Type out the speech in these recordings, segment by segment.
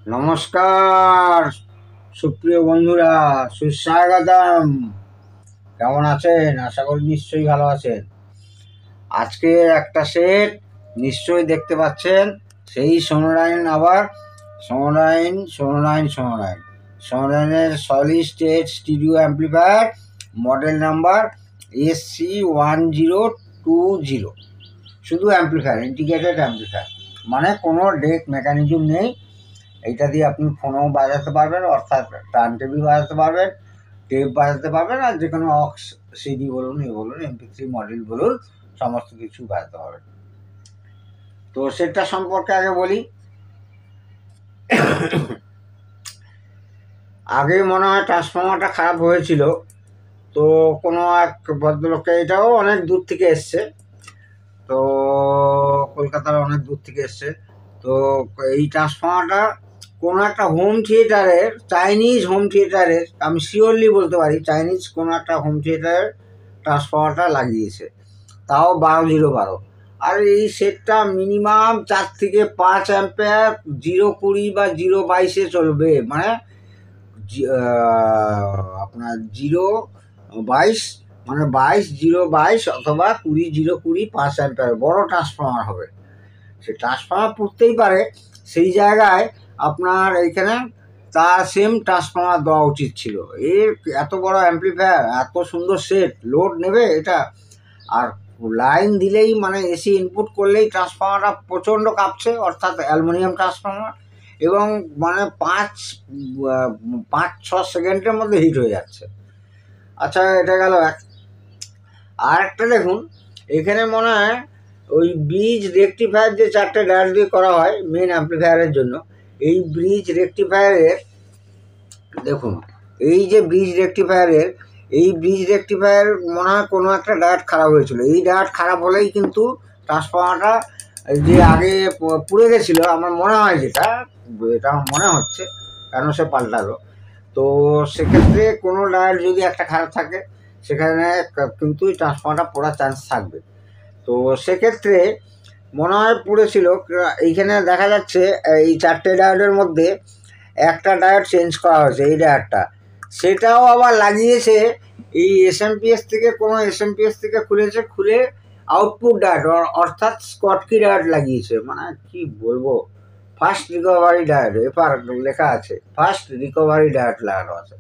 নমস্কার সুপ্রিয় বন্ধুরা, সুস্বাগতম। কেমন আছেন? আশা করি নিশ্চয়ই ভালো আছেন। আজকে একটা সেট নিশ্চয়ই দেখতে পাচ্ছেন, সেই সোনোরাইন, আবার সোনোরাইনের solid state stereo amplifier, model number SC1020। শুধু অ্যাম্প্লিফায়ার, ইন্টিগ্রেটেড অ্যাম্প্লিফায়ার, মানে কোনো ডেক মেকানিজম নেই। এইটা দিয়ে আপনি ফোনও বাজাতে পারবেন, অর্থাৎ টার্ন টেবিল বাজাতে পারবেন, টেপ বাজাতে পারবেন, আর যে কোনো অক্স সিডি বলুন, MP3 মডেল বলুন, সমস্ত কিছু বাজাতে পারবেন। তো সেটা সম্পর্কে আগে বলি। আগে মনে হয় ট্রান্সফর্মারটা খারাপ হয়েছিল, তো কোনো এক ভদ্রলোককে, এটাও অনেক দূর থেকে এসছে, তো কলকাতার অনেক দূর থেকে এসছে। তো এই ট্রান্সফর্মারটা কোনো একটা হোম থিয়েটারের, চাইনিজ হোম থিয়েটারের, আমি শিওরলি বলতে পারি চাইনিজ কোনো একটা হোম থিয়েটারের ট্রান্সফর্মারটা লাগিয়েছে, তাও 12-0-12। আর এই সেটটা মিনিমাম 4 থেকে 5 অ্যাম্পিয়ার 0-20 বা 0-22-এ চলবে, মানে আপনার 0-22, মানে 22-0-22 অথবা 20-0-20, 5 অ্যাম্পিয়ার বড় ট্রান্সফর্মার হবে। সে ট্রান্সফর্মার পড়তেই পারে, সেই জায়গায় আপনার এইখানে তার সেম ট্রান্সফর্মার দেওয়া উচিত ছিল। এর এত বড় অ্যাম্প্লিফায়ার, এত সুন্দর সেট, লোড নেবে এটা? আর লাইন দিলেই, মানে এসি ইনপুট করলেই ট্রান্সফর্মারটা প্রচণ্ড কাঁপছে, অর্থাৎ অ্যালুমিনিয়াম ট্রান্সফর্মার, এবং মানে 5-6 সেকেন্ডের মধ্যে হিট হয়ে যাচ্ছে। আচ্ছা, এটা গেল এক। আর একটা দেখুন, এখানে মনে হয় ওই ব্রিজ রেকটিফায়ার যে 4টে ডায়াল দিয়ে করা হয় মেন অ্যাম্প্লিফায়ারের জন্য, এই ব্রিজ রেকটিফায়ারের দেখুন, এই যে ব্রিজ রেকটিফায়ার মনে হয় কোনো একটা ডায়াট খারাপ হয়েছিল। এই ডায়াট খারাপ হলেই কিন্তু ট্রান্সফর্মারটা যে আগে পুড়ে গেছিলো, আমার মনে হয়, এটা মনে হচ্ছে, কেন সে পাল্টালো। তো সেক্ষেত্রে কোনো ডায়াট যদি একটা খারাপ থাকে, সেখানে কিন্তু ট্রান্সফর্মারটা পড়ার চান্স থাকবে। তো সেক্ষেত্রে মনে হয় পুড়েছিল। এইখানে দেখা যাচ্ছে এই 4টে ডায়োডের মধ্যে একটা ডায়োড চেঞ্জ করা হয়েছে, এই ডায়োডটা, সেটাও আবার লাগিয়েছে এই কোনো এসএমপিএস থেকে খুলে আউটপুট ডায়োড, অর্থাৎ স্কটকি ডায়োড লাগিয়েছে। মানে কি বলবো, ফার্স্ট রিকভারি ডায়োড, এবার লেখা আছে ফার্স্ট রিকভারি ডায়োড লাগানো আছে।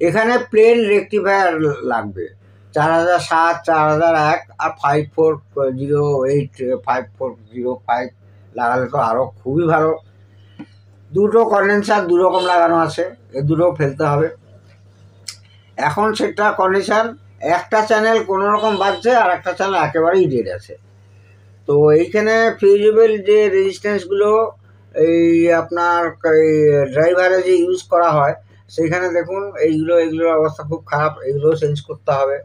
এখানে প্লেন রেকটিফায়ার লাগবে 4007, 4001 আর 5408, 5405 লাগালে তো আরও খুবই ভালো। দুটো কন্ডেন্সার দুরকম লাগানো আছে, এ দুটো ফেলতে হবে। এখন সেটা কন্ডিশন, একটা চ্যানেল কোনো রকম বাজছে, আর একটা চ্যানেল একেবারেই ডেড আছে। তো এইখানে ফিউজেবল যে রেজিস্ট্যান্সগুলো এই আপনার এই ড্রাইভারে যে ইউজ করা হয়, সেইখানে দেখুন এইগুলোর অবস্থা খুব খারাপ, এগুলো চেঞ্জ করতে হবে।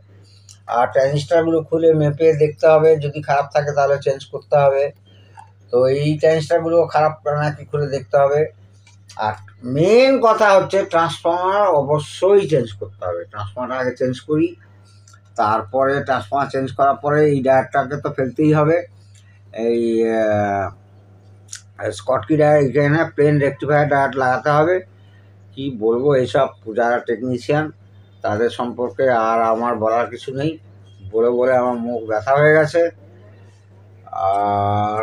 আর ট্রানজিস্টারগুলো খুলে মেপে দেখতে হবে, যদি খারাপ থাকে তাহলে চেঞ্জ করতে হবে। তো এই ট্রানজিস্টারগুলো খারাপ নাকি খুলে দেখতে হবে। আর মেন কথা হচ্ছে ট্রান্সফর্মার অবশ্যই চেঞ্জ করতে হবে। ট্রান্সফর্মারটা আগে চেঞ্জ করি, তারপরে ট্রান্সফর্মার চেঞ্জ করার পরে এই ডায়ারটাকে তো ফেলতেই হবে। এই স্কটকি ডায়ার, এখানে প্লেন রেকটিফায়ার ডায়ার লাগাতে হবে। কি বলবো, এইসব যারা টেকনিশিয়ান তাদের সম্পর্কে আর আমার বলার কিছু নেই, বলে আমার মুখ ব্যথা হয়ে গেছে। আর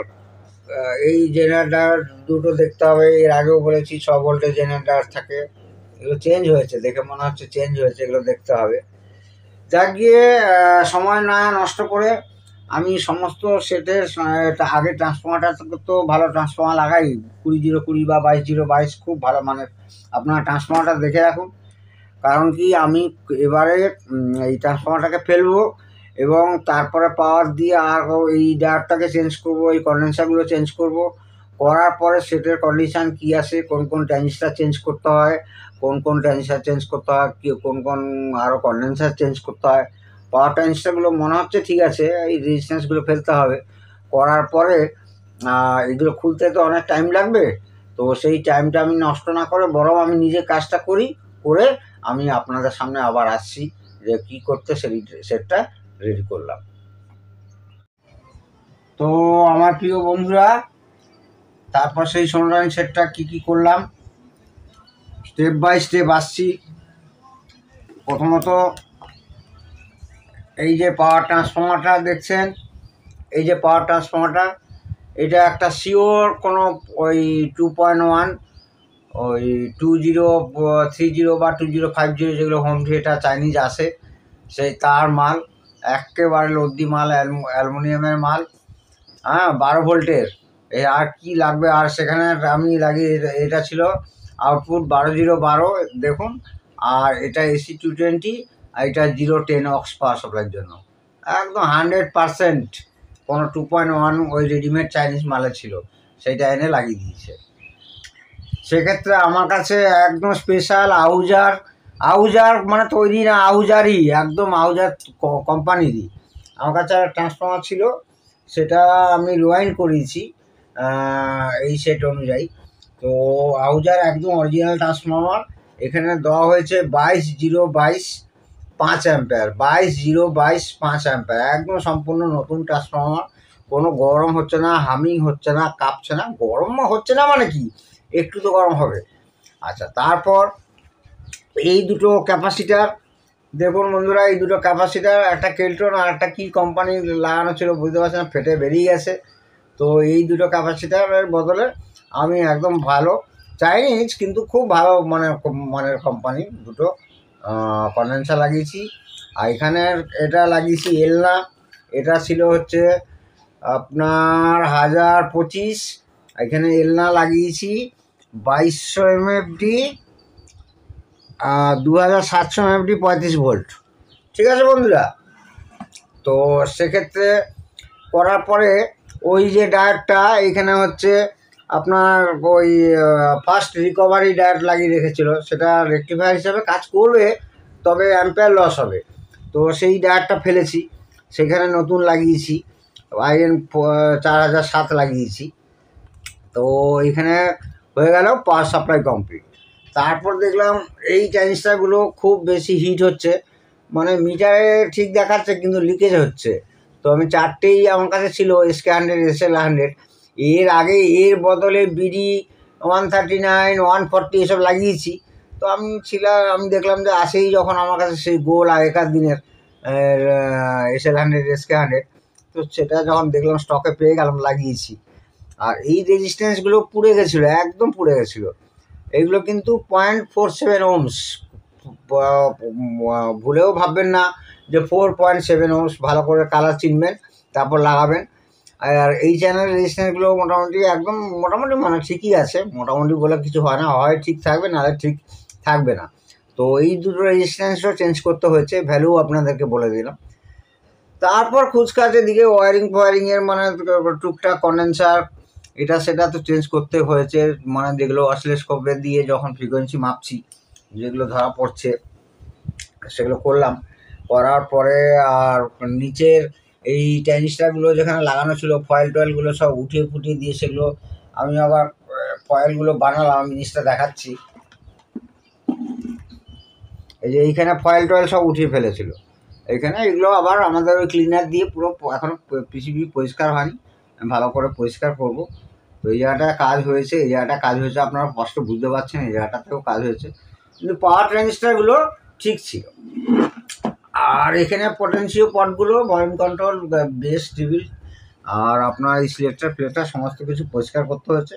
এই জেনারেটর দুটো দেখতে হবে, এর আগেও বলেছি 6 ভোল্টের জেনারেটর থাকে, এগুলো চেঞ্জ হয়েছে, দেখে মনে হচ্ছে চেঞ্জ হয়েছে, এগুলো দেখতে হবে। যা গিয়ে সময় না নষ্ট করে আমি সমস্ত সেটের আগে ট্রান্সফর্মারটা তো ভালো ট্রান্সফর্মার লাগাই, 20-0-20 বা 22-0-22, খুব ভালো মানের। আপনারা ট্রান্সফর্মারটা দেখে রাখুন, কারণ কি আমি এবারে এই ট্রান্সফর্মারটাকে ফেলবো এবং তারপরে পাওয়ার দিয়ে আর এই ডায়োডটাকে চেঞ্জ করব, এই কন্ডেন্সারগুলো চেঞ্জ করব। করার পরে সেটের কন্ডিশান কী আছে, কোন ট্রানজিস্টার চেঞ্জ করতে হয়, কোন ট্রানজিস্টার চেঞ্জ করতে হয়, কোন আরও কন্ডেন্সার চেঞ্জ করতে হয়। পাওয়ার ট্রানজিস্টারগুলো মনে হচ্ছে ঠিক আছে, এই রেজিস্ট্যান্সগুলো ফেলতে হবে। করার পরে এগুলো খুলতে তো অনেক টাইম লাগবে, তো সেই টাইমটা আমি নষ্ট না করে বরং আমি নিজে কাজটা করে আমি আপনাদের সামনে আবার আসছি যে কী করতে সেটটা রেডি করলাম। তো আমার প্রিয় বন্ধুরা, তারপর সেই সোল্ডারিং সেটটা কী করলাম স্টেপ বাই স্টেপ আসছি। প্রথমত এই যে পাওয়ার ট্রান্সফর্মারটা দেখছেন, এই যে পাওয়ার ট্রান্সফর্মারটা, এটা একটা শিওর কোনো ওই 2.1 ওই 2030 বা 2050 যেগুলো হোম থিয়েটার চাইনিজ আসে সেই তার মাল, একেবারে লদ্দি মাল, অ্যালুমিনিয়ামের মাল, হ্যাঁ 12 ভোল্টের। আর কি লাগবে, আর সেখানে আমি লাগিয়ে এটা ছিল আউটপুট 12-0-12 দেখুন। আর এটা AC 220, আর এটা 0-10 অক্স পাওয়ার সাপ্লাইয়ের জন্য একদম 100%। কোনো 2.1 ওই রেডিমেড চাইনিজ মালে ছিল, সেইটা এনে লাগিয়ে দিয়েছে। সেক্ষেত্রে আমার কাছে একদম স্পেশাল আউজার মানে তৈরি না, আউজারই একদম আউজার কোম্পানিরই আমার কাছে ট্রান্সফর্মার ছিল, সেটা আমি রিওয়াইন্ড করিয়েছি এই সেট অনুযায়ী। তো আউজার একদম অরিজিনাল ট্রান্সফর্মার। এখানে দেওয়া হয়েছে 22-0-22 5 অ্যাম্পিয়ার, 22-0-22 5 অ্যাম্পিয়ার, একদম সম্পূর্ণ নতুন ট্রান্সফর্মার। কোনো গরম হচ্ছে না, হামিং হচ্ছে না, কাঁপছে না। গরম হচ্ছে না মানে কি, একটু তো গরম হবে। আচ্ছা, তারপর এই দুটো ক্যাপাসিটার দেখুন বন্ধুরা, এই দুটো ক্যাপাসিটার, একটা কেলটন আর একটা কী কোম্পানি লাগানো ছিল বুঝতে পারছি না, ফেটে বেরিয়ে গেছে। তো এই দুটো ক্যাপাসিটারের বদলে আমি একদম ভালো চাইনিজ কিন্তু খুব ভালো মানের কোম্পানি দুটো কন্ডেন্সার লাগিয়েছি। আর এখানের এটা লাগিয়েছি এলনা, এটা ছিল হচ্ছে আপনার 1025। এখানে এলনা লাগিয়েছি 2200 MFD, 2700 MFD 35 ভোল্ট। ঠিক আছে বন্ধুরা, তো সেক্ষেত্রে করার পরে ওই যে ডায়োডটা এইখানে হচ্ছে আপনার ওই ফার্স্ট রিকভারি ডায়োড লাগিয়ে রেখেছিল, সেটা রেকটিফায়ার হিসাবে কাজ করবে, তবে অ্যাম্পিয়ার লস হবে। তো সেই ডায়োডটা ফেলেছি, সেখানে নতুন লাগিয়েছি IN 4007 লাগিয়েছি। তো এখানে হয়ে গেল পাওয়ার সাপ্লাই কমপ্লিট। তারপর দেখলাম এই ট্রানজিস্টারগুলো খুব বেশি হিট হচ্ছে, মানে মিটারে ঠিক দেখাচ্ছে কিন্তু লিকেজ হচ্ছে। তো আমি 4টেই আমার কাছে ছিল SK 100 SL 100, এর আগে এর বদলে BD 139 140 এসব লাগিয়েছি। তো আমি দেখলাম যে আসেই যখন আমার কাছে সেই গোল আগেকার দিনের SL 100 SK 100, তো সেটা যখন দেখলাম স্টকে পেয়ে গেলাম, লাগিয়েছি। আর এই রেজিস্ট্যান্সগুলো পুড়ে গেছিলো, একদম পুড়ে গেছিলো। এইগুলো কিন্তু 0.47 ওহমস, ভুলেও ভাববেন না যে 4.7 ওহমস। ভালো করে কালার চিনবেন, তারপর লাগাবেন। আর এই চ্যানেলের রেজিস্ট্যান্সগুলো মোটামুটি মানে ঠিকই আছে, মোটামুটি বলে কিছু হয় না, হয় ঠিক থাকবে, নাহলে ঠিক থাকবে না। তো এই দুটো রেজিস্ট্যান্সও চেঞ্জ করতে হয়েছে, ভ্যালু আপনাদেরকে বলে দিলাম। তারপর খুচকাচের দিকে ওয়ারিংয়ের মানে টুকটাক কন্ডেন্সার এটা সেটা তো চেঞ্জ করতে হয়েছে, মানে যেগুলো অসিলোস্কোপে দিয়ে যখন ফ্রিকোয়েন্সি মাপছি যেগুলো ধরা পড়ছে সেগুলো করলাম। করার পরে আর নিচের এই ট্রানজিস্টারগুলো যেখানে লাগানো ছিল ফয়েলগুলো সব উঠিয়ে ফুটিয়ে দিয়ে সেগুলো আমি আবার ফয়েলগুলো বানালাম, জিনিসটা দেখাচ্ছি। এই যে এইখানে ফয়েল সব উঠিয়ে ফেলেছিল এইখানে, এগুলো আবার আমাদের ওই ক্লিনার দিয়ে পুরো এখনও PCB পরিষ্কার হয়নি, ভালো করে পরিষ্কার করব। তো এই জায়গাটা কাজ হয়েছে, এই জায়গাটা কাজ হয়েছে, আপনারা স্পষ্ট বুঝতে পারছেন, এই জায়গাটাতেও কাজ হয়েছে, কিন্তু পাওয়ার ট্রানজিস্টারগুলো ঠিক ছিল। আর এখানে পটেনশিও পটগুলো, ভলিউম কন্ট্রোল, বেস টেবিল আর আপনার এই সিলেক্টর সমস্ত কিছু পরিষ্কার করতে হয়েছে।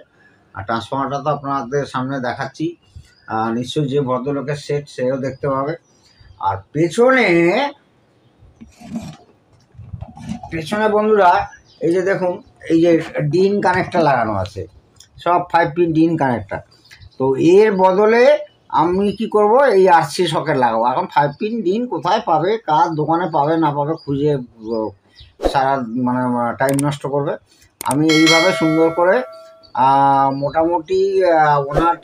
আর ট্রান্সফর্মারটা তো আপনাদের সামনে দেখাচ্ছি, নিশ্চয়ই যে ভদ্রলোকের সেট সেও দেখতে পাবে। আর পেছনে বন্ধুরা এই যে দেখুন, এই যে ডিন কানেক্টর লাগানো আছে, সব 5 পিন ডিন কানেক্টর। তো এর বদলে আমি কি করব, এই RC সকেট লাগাবো। এখন 5 পিন ডিন কোথায় পাবে, কার দোকানে পাবে না পাবে খুঁজে সারা মানে টাইম নষ্ট করবে। আমি এইভাবে সুন্দর করে মোটামুটি ওনার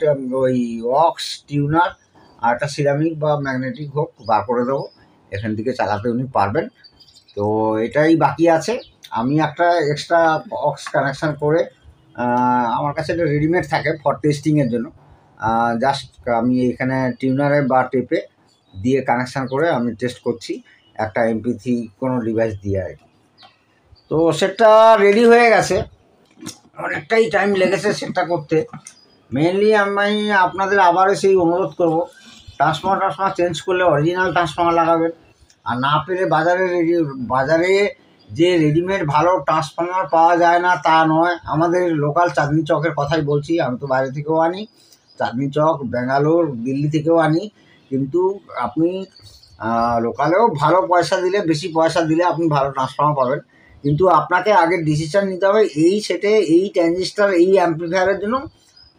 ওই অক্স টিউনার আর একটা সিরামিক বা ম্যাগনেটিক হোক বার করে দেবো, এখান থেকে চালাতে উনি পারবেন। তো এটাই বাকি আছে। আমি একটা এক্সট্রা অক্স কানেকশান করে, আমার কাছে এটা রেডিমেড থাকে ফর টেস্টিংয়ের জন্য, জাস্ট আমি এখানে টিউনারে বা টেপে দিয়ে কানেকশান করে আমি টেস্ট করছি একটা MP3 কোনো ডিভাইস দিয়ে আর কি। তো সেটা রেডি হয়ে গেছে। অনেকটাই টাইম লেগেছে সেটটা করতে। মেনলি আমি আপনাদের আবারও সেই অনুরোধ করব, ট্রান্সফর্মার চেঞ্জ করলে অরিজিনাল ট্রান্সফর্মার লাগাবেন। আর না পেলে বাজারে যে রেডিমেড ভালো ট্রান্সফর্মার পাওয়া যায় না তা নয়, আমাদের লোকাল চাঁদনি চকের কথাই বলছি, আমি তো বাইরে থেকেও আনি, চাঁদনি চক, ব্যাঙ্গালোর, দিল্লি থেকেও আনি। কিন্তু আপনি লোকালেও ভালো পয়সা দিলে, বেশি পয়সা দিলে আপনি ভালো ট্রান্সফর্মার পাবেন। কিন্তু আপনাকে আগে ডিসিশান নিতে হবে এই সেটে, এই ট্রানজিস্টার, এই অ্যাম্পলিফায়ারের জন্য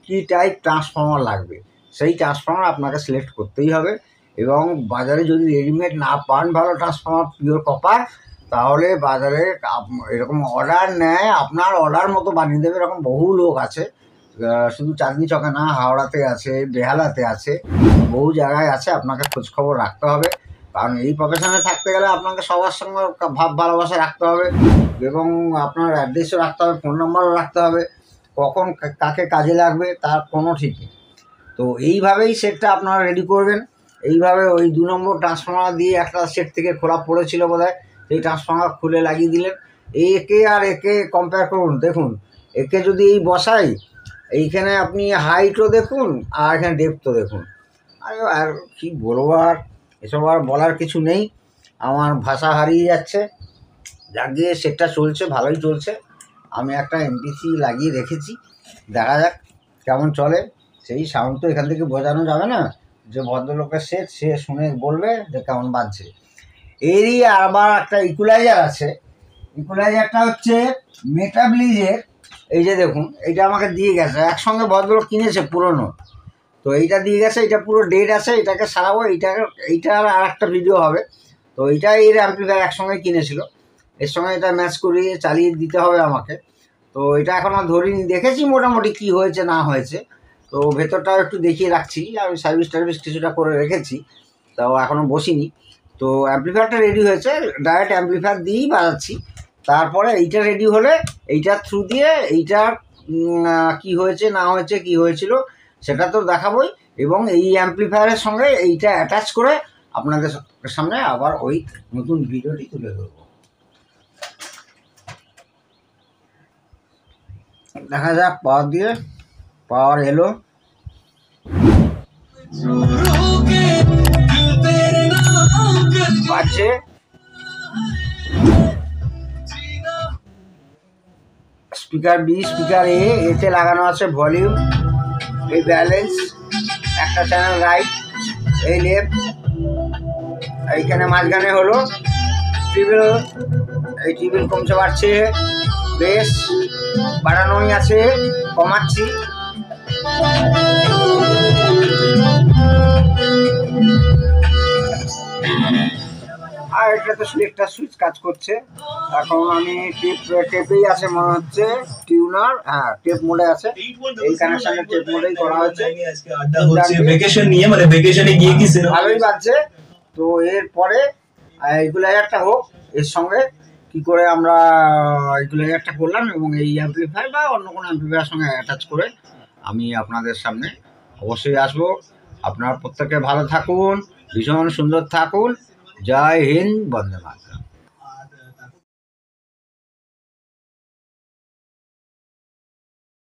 কী টাইপ ট্রান্সফর্মার লাগবে, সেই ট্রান্সফর্মার আপনাকে সিলেক্ট করতেই হবে। এবং বাজারে যদি রেডিমেড না পান ভালো ট্রান্সফর্মার পিওর কপার, তাহলে বাজারে এরকম অর্ডার নেয়, আপনার অর্ডার মতো বানিয়ে দেবে এরকম বহু লোক আছে। শুধু চাঁদনি চকে না, হাওড়াতে আছে, বেহালাতে আছে, বহু জায়গায় আছে। আপনাকে খোঁজখবর রাখতে হবে, কারণ এই প্রফেশনে থাকতে গেলে আপনাকে সবার সঙ্গে ভাব ভালোবাসা রাখতে হবে এবং আপনার অ্যাড্রেসও রাখতে হবে, ফোন নাম্বারও রাখতে হবে। কখন কাকে কাজে লাগবে তার কোনো ঠিক নেই। তো এইভাবেই সেটটা আপনারা রেডি করবেন। এইভাবে ওই 2 নম্বর ট্রান্সফর্মার দিয়ে একটা সেট থেকে খোলা পড়েছিল বোধহয়, সেই ট্রান্সফর্মার খুলে লাগিয়ে দিলেন। একে আর একে কম্পেয়ার করুন, দেখুন একে যদি এই বসাই, এইখানে আপনি হাইটও দেখুন আর এখানে ডেপথও দেখুন। আর কি বলবো, আর এসব আর বলার কিছু নেই, আমার ভাষা হারিয়ে যাচ্ছে। যাক গিয়ে সেটটা চলছে, ভালোই চলছে। আমি একটা এমপিসি লাগিয়ে রেখেছি, দেখা যাক কেমন চলে। সেই সাউন্ড তো এখান থেকে বোঝানো যাবে না, যে ভদ্রলোকের সেট সে শুনে বলবে যে কেমন বাজছে। এরই আবার একটা ইকুয়ালাইজার আছে, ইকুয়ালাইজারটা হচ্ছে মেটাব্লিজের। এই যে দেখুন, এইটা আমাকে দিয়ে গেছে, একসঙ্গে ভদ্রলোক কিনেছে পুরনো, তো এইটা দিয়ে গেছে, এটা পুরো ডেড আছে, এটাকে সারাবো। এইটার আর একটা ভিডিও হবে। তো এইটা এর অ্যাম্পলিফায়ার একসঙ্গে কিনেছিল, এর সঙ্গে এটা ম্যাচ করিয়ে চালিয়ে দিতে হবে আমাকে। তো এটা এখন আর ধরিনি, দেখেছি মোটামুটি কি হয়েছে না হয়েছে। তো ভেতরটাও একটু দেখিয়ে রাখছি, আমি সার্ভিস টার্ভিস কিছুটা করে রেখেছি, তাও এখনও বসিনি। তো অ্যাম্পলিফায়ারটা রেডি হয়েছে, ডাইরেক্ট অ্যাম্পলিফায়ার দিয়েই বাজাচ্ছি। তারপরে এইটা রেডি হলে এইটার থ্রু দিয়ে এইটার কি হয়েছে না হয়েছে, কি হয়েছিল সেটা তো দেখাবোই। এবং এই অ্যাম্পলিফায়ারের সঙ্গে এইটা অ্যাটাচ করে আপনাদের সামনে আবার ওই নতুন ভিডিওটি তুলে ধরবো। দেখা যাক পাওয়ার দিয়ে, পাওয়ার এলো। বাজছে, স্পিকার বি, স্পিকার এতে লাগানো আছে ভলিউম, এই ব্যালেন্স, একটা চ্যানেল রাইট, এই লেফট, এইখানে মাঝখানে হলো ট্রিবল, এই ট্রিবল কমছে বাড়ছে, বেস বাড়ানোই আছে, কমাচ্ছি। আর এটা তো সিলেক্টার সুইচ কাজ করছে। এখন আমি টেপেই আছে মনে হচ্ছে, টিউনার, হ্যাঁ টেপ মোডে আছে, এই কানেকশনে টেপ মোডেই করা হয়েছে। ভালোই বাজছে। তো এরপরে ইকুয়ালাইজারটা হোক, এর সঙ্গে কি করে আমরা ইকুয়ালাইজারটা করলাম এবং এই অ্যাম্পলিফায়ার বা অন্য কোনো অ্যাম্পলিফায়ারের সঙ্গে অ্যাটাচ করে আমি আপনাদের সামনে অবশ্যই আসবো। আপনারা প্রত্যেকে ভালো থাকুন, ভীষণ সুন্দর থাকুন। জয় হিন্দ, বন্দে মাতরম।